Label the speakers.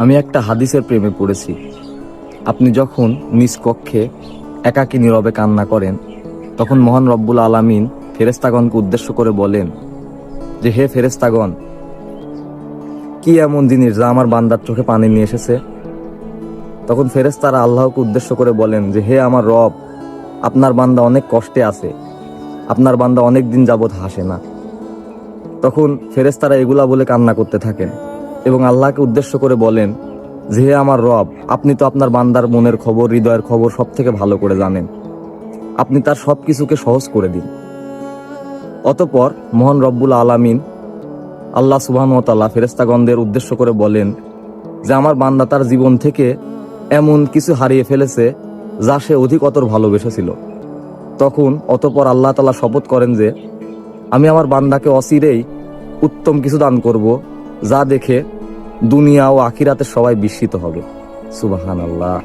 Speaker 1: আমি একটা হাদিসের প্রেমে পড়েছি। আপনি যখন নিজ কক্ষে একাকী নীরবে কান্না করেন, তখন মহান রব্বুল আলামিন ফেরেশতাগণকে উদ্দেশ্য করে বলেন যে, হে ফেরেশতাগণ, কি এমন জিনিস যা আমার বান্দার চোখে পানি নিয়ে এসেছে? তখন ফেরেশতারা আল্লাহকে উদ্দেশ্য করে বলেন যে, হে আমার রব, আপনার বান্দা অনেক কষ্টে আছে, আপনার বান্দা অনেক দিন যাবৎ হাসে না। তখন ফেরেশতারা এগুলা বলে কান্না করতে থাকেন এবং আল্লাহকে উদ্দেশ্য করে বলেন যে, হে আমার রব, আপনি তো আপনার বান্দার মনের খবর, হৃদয়ের খবর সব থেকে ভালো করে জানেন, আপনি তার সব কিছুকে সহজ করে দিন। অতঃপর মহান রব্বুল আলামিন আল্লাহ সুবহানাহু ওয়া তাআলা ফেরেশতাগণদের উদ্দেশ্য করে বলেন যে, আমার বান্দা তার জীবন থেকে এমন কিছু হারিয়ে ফেলেছে যা সে অধিকতর ভালোবেসেছিল। অতঃপর আল্লাহ তাআলা শপথ করেন যে, আমি আমার বান্দাকে অচিরেই উত্তম কিছু দান করব, যা দেখে দুনিয়া ও আখিরাতের সবাই বিস্মিত হবে। সুবহানাল্লাহ।